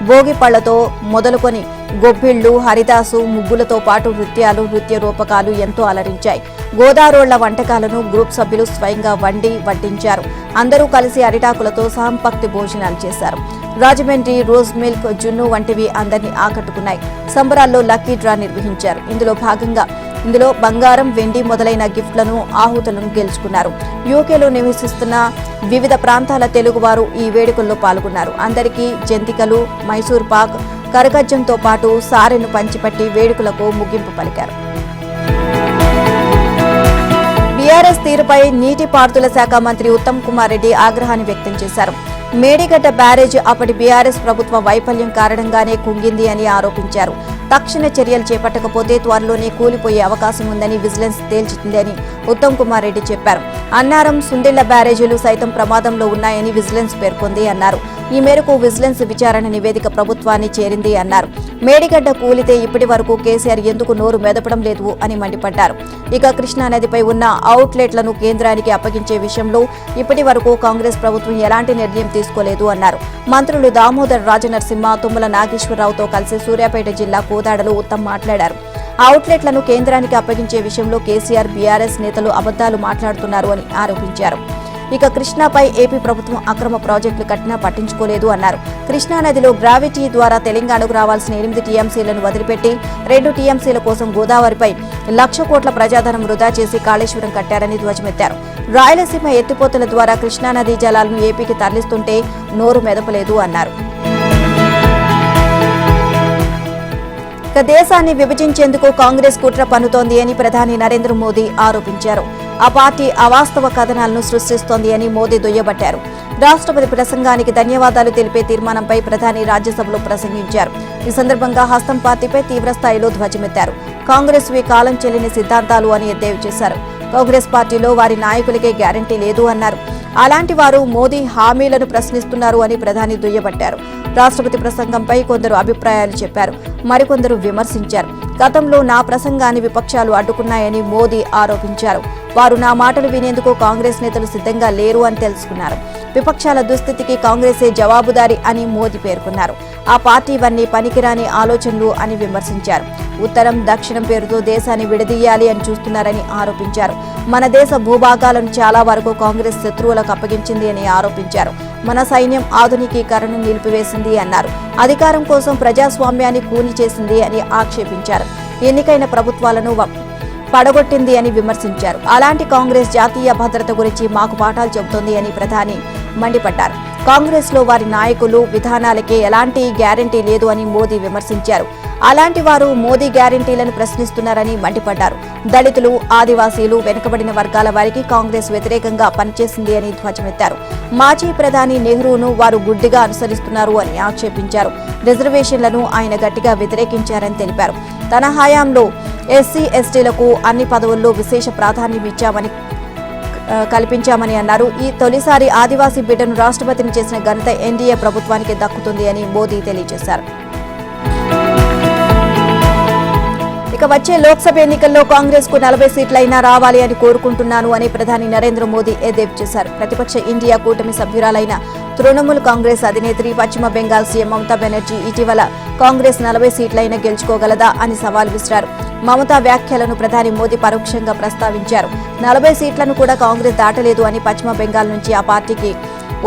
భోగి పళ్లతో మొదలుకొని గొబ్బిళ్లు, హరిదాసు, ముగ్గులతో పాటు నృత్యాలు, నృత్య రూపకాలు ఎంతో అలరించాయి. గోదారోళ్ల వంటకాలను గ్రూప్ సభ్యులు స్వయంగా వండి వడ్డించారు. అందరూ కలిసి అరిటాకులతో సాంపక్తి భోజనాలు చేశారు. రాజమండ్రి, రోజ్ మిల్క్, జున్ను వంటివి అందరినీ ఆకట్టుకున్నాయి. సంబరాల్లో లక్కీ డ్రా నిర్వహించారు. ఇందులో బంగారం, వెండి మొదలైన గిఫ్ట్లను, ఆహుతులను గెలుచుకున్నారు. యూకేలో నివసిస్తున్న వివిధ ప్రాంతాల తెలుగువారు ఈ వేడుకల్లో పాల్గొన్నారు. అందరికీ జంతికలు, మైసూర్ పాక్, కరగజ్జంతో పాటు సారెను పంచిపట్టి వేడుకలకు ముగింపు పలికారు. బీఆర్ఎస్ తీరుపై నీటిపారుదల శాఖ మంత్రి ఉత్తమ్ కుమార్ రెడ్డి ఆగ్రహాన్ని వ్యక్తం చేశారు. మేడిగడ్డ బ్యారేజ్ అప్పటి బీఆర్ఎస్ ప్రభుత్వ వైఫల్యం కారణంగానే కుంగింది అని ఆరోపించారు. తక్షణ చర్యలు చేపట్టకపోతే త్వరలోనే కూలిపోయే అవకాశం ఉందని విజిలెన్స్ తేల్చిందని ఉత్తమ్ కుమార్ రెడ్డి చెప్పారు. అన్నారం, సుందిళ్ల బ్యారేజీలు సైతం ప్రమాదంలో ఉన్నాయని విజిలెన్స్ పేర్కొంది అన్నారు. ఈ మేరకు విజిలెన్స్ విచారణ నివేదిక ప్రభుత్వాన్ని చేరింది అన్నారు. మేడిగడ్డ కూలితే ఇప్పటి వరకు కేసీఆర్ ఎందుకు నోరు మెదపడం లేదు అని మండిపడ్డారు. ఇక కృష్ణానదిపై ఉన్న అవుట్లెట్లను కేంద్రానికి అప్పగించే విషయంలో ఇప్పటి వరకు కాంగ్రెస్ ప్రభుత్వం ఎలాంటి నిర్ణయం తీసుకోలేదు అన్నారు. మంత్రులు దామోదర్ రాజనరసింహ, తుమ్మల నాగేశ్వరరావుతో కలిసి సూర్యాపేట జిల్లా కోదాడలో ఉత్తమ్ మాట్లాడారు. అవుట్లెట్లను కేంద్రానికి అప్పగించే విషయంలో కేసీఆర్, బీఆర్ఎస్ నేతలు అబద్దాలు మాట్లాడుతున్నారు అని ఆరోపించారు. ఇక కృష్ణాపై ఏపీ ప్రభుత్వం అక్రమ ప్రాజెక్టులు కట్టినా పట్టించుకోలేదు అన్నారు. కృష్ణానదిలో గ్రావిటీ ద్వారా తెలంగాణకు రావాల్సిన 8 టీఎంసీలను వదిలిపెట్టి 2 టీఎంసీల కోసం గోదావరిపై 1,00,000 కోట్ల ప్రజాధనం వృధా చేసి కాళేశ్వరం కట్టారని ధ్వజమెత్తారు. రాయలసీమ ఎత్తిపోతల ద్వారా కృష్ణానదీ జలాలను ఏపీకి తరలిస్తుంటే నోరు మెదపలేదు అన్నారు. ఇక దేశాన్ని విభజించేందుకు కాంగ్రెస్ కుట్ర పన్నుతోంది అని ప్రధాని నరేంద్ర మోదీ ఆరోపించారు. ఆ పార్టీ అవాస్తవ కథనాలను సృష్టిస్తోంది అని మోదీ దుయ్యబట్టారు. రాష్ట్రపతి ప్రసంగానికి ధన్యవాదాలు తెలిపే తీర్మానంపై ప్రధాని రాజ్యసభలో ప్రసంగించారు. ఈ సందర్భంగా హస్తం పార్టీపై తీవ్రస్థాయిలో ధ్వజమెత్తారు. కాంగ్రెస్వి కాలం చెల్లిన సిద్ధాంతాలు అని ఎద్దేవా చేశారు. కాంగ్రెస్ పార్టీలో వారి నాయకులకే గ్యారంటీ లేదు అన్నారు. అలాంటి వారు మోదీ హామీలను ప్రశ్నిస్తున్నారు అని ప్రధాని దుయ్యబట్టారు. రాష్ట్రపతి ప్రసంగంపై కొందరు అభిప్రాయాలు చెప్పారు, మరికొందరు విమర్శించారు. గతంలో నా ప్రసంగాన్ని విపక్షాలు అడ్డుకున్నాయని మోదీ ఆరోపించారు. వారు నా మాటలు వినేందుకు కాంగ్రెస్ నేతలు సిద్ధంగా లేరు అని తెలుసుకున్నారు. విపక్షాల దుస్థితికి కాంగ్రెసే జవాబుదారీ అని మోదీ పేర్కొన్నారు. ఆ పార్టీవన్నీ పనికిరాని ఆలోచనలు అని విమర్శించారు. ఉత్తరం దక్షిణం పేరుతో దేశాన్ని విడదీయాలి అని చూస్తున్నారని ఆరోపించారు. మన దేశ భూభాగాలను చాలా వరకు కాంగ్రెస్ శత్రువులకు అప్పగించింది అని ఆరోపించారు. మన సైన్యం ఆధునికీకరణను నిలిపివేసింది అన్నారు. అధికారం కోసం ప్రజాస్వామ్యాన్ని కూని చేసింది అని ఆక్షేపించారు. ఎన్నికైన ప్రభుత్వాలను పడగొట్టింది అని విమర్శించారు. అలాంటి కాంగ్రెస్ జాతీయ భద్రత గురించి మాకు పాఠాలు చెబుతోంది అని ప్రధాని మండిపడ్డారు. కాంగ్రెస్ లో వారి నాయకులు విధానాలకే ఎలాంటి గ్యారంటీ లేదు అని మోదీ విమర్శించారు. అలాంటి వారు మోదీ గ్యారంటీలను ప్రశ్నిస్తున్నారని మండిపడ్డారు. దళితులు, ఆదివాసీలు, వెనుకబడిన వర్గాల వారికి కాంగ్రెస్ వ్యతిరేకంగా పనిచేసింది అని ధ్వజమెత్తారు. మాజీ ప్రధాని నెహ్రూను వారు గుడ్డిగా అనుసరిస్తున్నారు అని ఆక్షేపించారు. రిజర్వేషన్లను ఆయన గట్టిగా వ్యతిరేకించారని తెలిపారు. తన హయాంలో ఎస్సీ, ఎస్టీలకు అన్ని పదవుల్లో విశేష ప్రాధాన్యం కల్పించామని అన్నారు. ఈ తొలిసారి ఆదివాసీ బిడ్డను రాష్ట్రపతిని చేసిన ఘనత ఎన్డీఏ ప్రభుత్వానికి దక్కుతుంది అని మోదీ తెలియజేశారు. ఇక వచ్చే లోక్సభ ఎన్నికల్లో కాంగ్రెస్ కు 40 సీట్లైనా రావాలి అని కోరుకుంటున్నాను అని ప్రధాని నరేంద్ర మోదీ ఎద్దేవా చేశారు. ప్రతిపక్ష ఇండియా కూటమి సభ్యురాలైన తృణమూల్ కాంగ్రెస్ అధినేత్రి పశ్చిమ బెంగాల్ సీఎం మమతా బెనర్జీ ఇటీవల కాంగ్రెస్ 40 సీట్లైనా గెలుచుకోగలదా అని సవాల్ విసిరారు. మమతా వ్యాఖ్యలను ప్రధాని మోదీ పరోక్షంగా ప్రస్తావించారు. 40 సీట్లను కూడా కాంగ్రెస్ దాటలేదు అని పశ్చిమ బెంగాల్ నుంచి ఆ పార్టీకి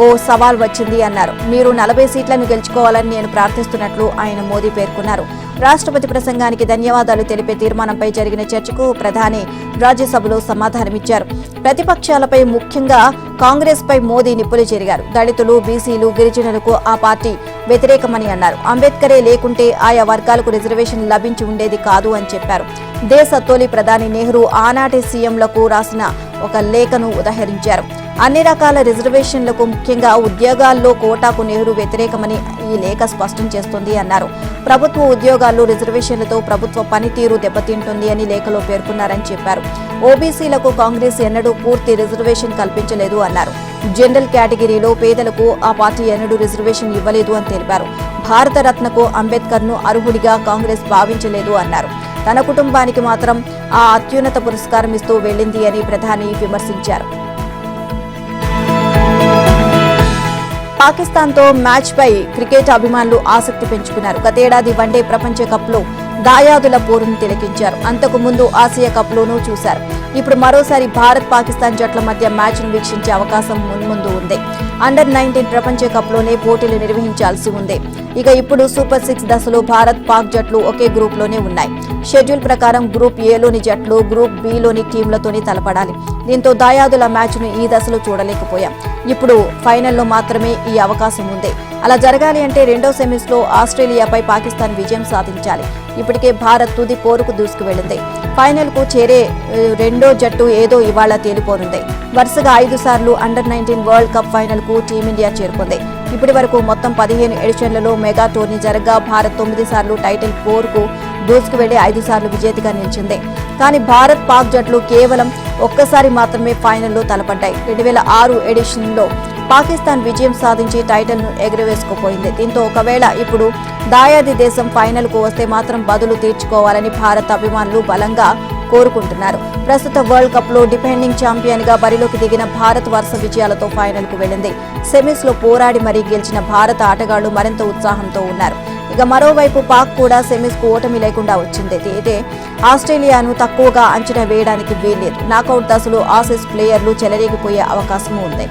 ఓ సవాల్ వచ్చింది అన్నారు. మీరు 40 సీట్లను గెలుచుకోవాలని నేను ప్రార్థిస్తున్నట్లు ఆయన మోదీ పేర్కొన్నారు. రాష్ట్రపతి ప్రసంగానికి ధన్యవాదాలు తెలిపే తీర్మానంపై జరిగిన చర్చకు ప్రధాని రాజ్యసభలో సమాధానమిచ్చారు. ప్రతిపక్షాలపై ముఖ్యంగా కాంగ్రెస్ పై మోదీ నిప్పులు చెరిగారు. దళితులు, బీసీలు, గిరిజనులకు ఆ పార్టీ వ్యతిరేకమని అన్నారు. అంబేద్కరే లేకుంటే ఆయా వర్గాలకు రిజర్వేషన్ లభించి ఉండేది కాదు అని చెప్పారు. దేశ తొలి ప్రధాని నెహ్రూ ఆనాటి సీఎంలకు రాసిన ఒక లేఖను ఉదహరించారు. అన్ని రకాల రిజర్వేషన్లకు ముఖ్యంగా ఉద్యోగాల్లో కోటాకు నెహ్రూ వ్యతిరేకమని ఈ లేఖ స్పష్టం చేస్తోంది అన్నారు. ప్రభుత్వ ఉద్యోగాల్లో రిజర్వేషన్లతో ప్రభుత్వ పనితీరు దెబ్బతింటుంది అని లేఖలో పేర్కొన్నారని చెప్పారు. ఓబీసీలకు కాంగ్రెస్ ఎన్నడూ పూర్తి రిజర్వేషన్ కల్పించలేదు అన్నారు. జనరల్ కేటగిరీలో పేదలకు ఆ పార్టీ ఎన్నడూ రిజర్వేషన్ ఇవ్వలేదు అని తెలిపారు. భారతరత్నకు అంబేద్కర్ను అర్హుడిగా కాంగ్రెస్ భావించలేదు అన్నారు. తన కుటుంబానికి మాత్రం ఆ అత్యున్నత పురస్కారం ఇస్తూ వెళ్లింది అని ప్రధాని విమర్శించారు. పాకిస్తాన్తో మ్యాచ్పై క్రికెట్ అభిమానులు ఆసక్తి పెంచుకున్నారు. గతేడాది వన్డే ప్రపంచ కప్లో దాయాదుల పోరును తిలకించారు. అంతకు ముందు ఆసియా కప్లోనూ చూశారు. ఇప్పుడు మరోసారి భారత్, పాకిస్తాన్ జట్ల మధ్య మ్యాచ్ను వీక్షించే అవకాశం మున్ముందు ఉంది. అండర్-19 ప్రపంచ కప్లోనే పోటీలు నిర్వహించాల్సి ఉంది. ఇక ఇప్పుడు సూపర్ 6 దశలో భారత్, పాక్ జట్లు ఒకే గ్రూప్లోనే ఉన్నాయి. షెడ్యూల్ ప్రకారం గ్రూప్ ఏలోని జట్లు గ్రూప్ బిలోని టీంలతోనే తలపడాలి. దీంతో దాయాదుల మ్యాచ్ను ఈ దశలో చూడలేకపోయాం. ఇప్పుడు ఫైనల్లో మాత్రమే ఈ అవకాశం ఉంది. అలా జరగాలి అంటే రెండో సెమీస్లో ఆస్ట్రేలియాపై పాకిస్తాన్ విజయం సాధించాలి. ఇప్పటికే భారత్ తుది పోరుకు దూసుకువెళ్లింది. ఫైనల్ కు చేరే రెండో జట్టు ఏదో ఇవాళ తేలిపోనుంది. వరుసగా 5 సార్లు అండర్-19 వరల్డ్ కప్ ఫైనల్ కు టీమిండియా చేరుకుంది. ఇప్పటి వరకు మొత్తం 15 ఎడిషన్లలో మెగా టోర్నీ జరగ్గా భారత్ 9 సార్లు టైటిల్ పోరుకు దూసుకువెళ్లి 5 సార్లు విజేతగా నిలిచింది. కానీ భారత్, పాక్ జట్లు కేవలం ఒక్కసారి మాత్రమే ఫైనల్లో తలపడ్డాయి. 2006 ఎడిషన్లో పాకిస్తాన్ విజయం సాధించి టైటిల్ను ఎగురవేసుకుపోయింది. దీంతో ఒకవేళ ఇప్పుడు దాయాది దేశం ఫైనల్కు వస్తే మాత్రం బదులు తీర్చుకోవాలని భారత్ అభిమానులు బలంగా కోరుకుంటున్నారు. ప్రస్తుత వరల్డ్ కప్ లో డిఫెండింగ్ ఛాంపియన్ గా బరిలోకి దిగిన భారత్ వరుస విజయాలతో ఫైనల్ కు వెళ్లింది. సెమీస్ లో పోరాడి మరీ గెలిచిన భారత ఆటగాళ్లు మరింత ఉత్సాహంతో ఉన్నారు. ఇక మరోవైపు పాక్ కూడా సెమీస్ కు ఓటమి లేకుండా వచ్చింది. అయితే ఆస్ట్రేలియాను తక్కువగా అంచనా వేయడానికి వీల్లేదు. నాకౌట్ దశలో ఆసీస్ ప్లేయర్లు చెలరేగిపోయే అవకాశం ఉంది.